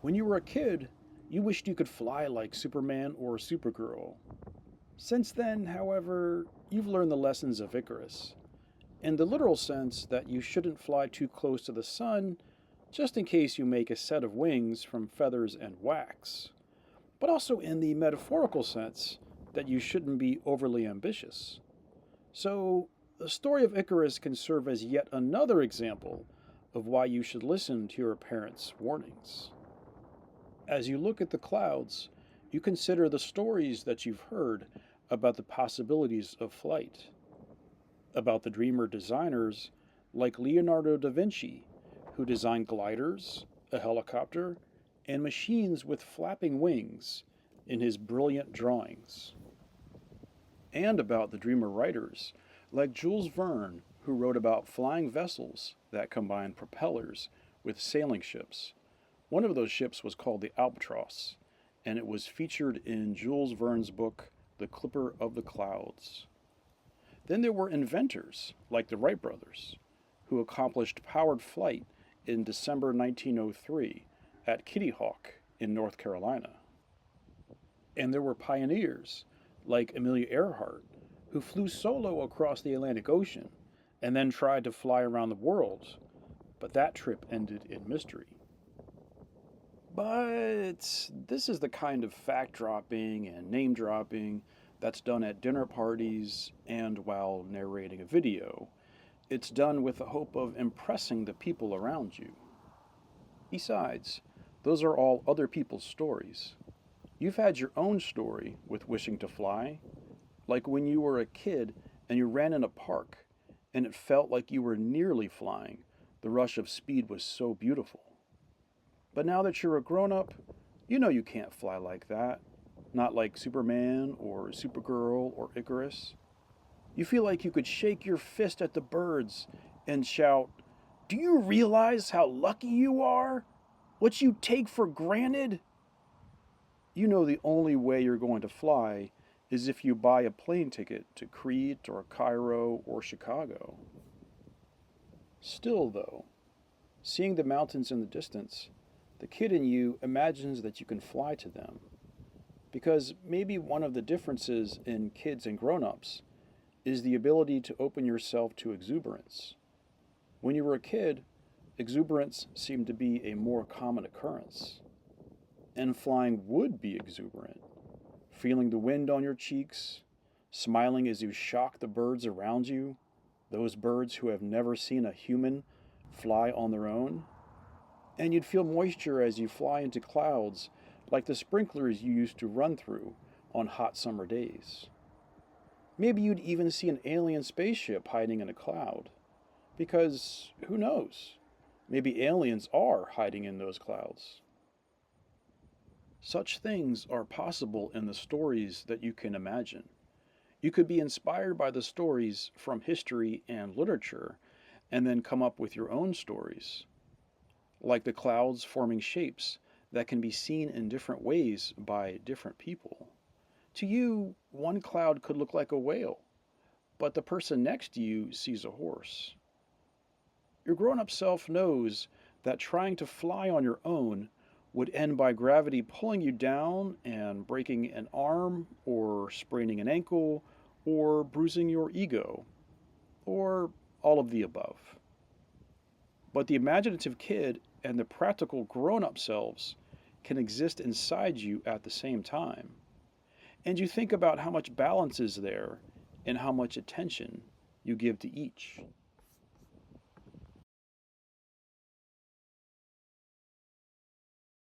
When you were a kid, you wished you could fly like Superman or Supergirl. Since then, however, you've learned the lessons of Icarus, in the literal sense that you shouldn't fly too close to the sun just in case you make a set of wings from feathers and wax, but also in the metaphorical sense that you shouldn't be overly ambitious. So, the story of Icarus can serve as yet another example of why you should listen to your parents' warnings. As you look at the clouds, you consider the stories that you've heard about the possibilities of flight, about the dreamer designers like Leonardo da Vinci, who designed gliders, a helicopter, and machines with flapping wings in his brilliant drawings, and about the dreamer writers like Jules Verne, who wrote about flying vessels that combine propellers with sailing ships. One of those ships was called the Albatross, and it was featured in Jules Verne's book, The Clipper of the Clouds. Then there were inventors, like the Wright brothers, who accomplished powered flight in December 1903 at Kitty Hawk in North Carolina. And there were pioneers, like Amelia Earhart, who flew solo across the Atlantic Ocean and then tried to fly around the world, but that trip ended in mystery. But this is the kind of fact dropping and name dropping that's done at dinner parties and while narrating a video. It's done with the hope of impressing the people around you. Besides, those are all other people's stories. You've had your own story with wishing to fly, like when you were a kid and you ran in a park and it felt like you were nearly flying. The rush of speed was so beautiful. But now that you're a grown up, you know you can't fly like that. Not like Superman or Supergirl or Icarus. You feel like you could shake your fist at the birds and shout, "Do you realize how lucky you are? What you take for granted?" You know the only way you're going to fly is if you buy a plane ticket to Crete or Cairo or Chicago. Still, though, seeing the mountains in the distance, the kid in you imagines that you can fly to them. Because maybe one of the differences in kids and grown ups is the ability to open yourself to exuberance. When you were a kid, exuberance seemed to be a more common occurrence. And flying would be exuberant, feeling the wind on your cheeks, smiling as you shock the birds around you, those birds who have never seen a human fly on their own. And you'd feel moisture as you fly into clouds like the sprinklers you used to run through on hot summer days. Maybe you'd even see an alien spaceship hiding in a cloud. Because, who knows? Maybe aliens are hiding in those clouds. Such things are possible in the stories that you can imagine. You could be inspired by the stories from history and literature and then come up with your own stories, like the clouds forming shapes that can be seen in different ways by different people. To you, one cloud could look like a whale, but the person next to you sees a horse. Your grown up self knows that trying to fly on your own would end by gravity pulling you down and breaking an arm, or spraining an ankle, or bruising your ego, or all of the above. But the imaginative kid and the practical grown up selves can exist inside you at the same time. And you think about how much balance is there and how much attention you give to each.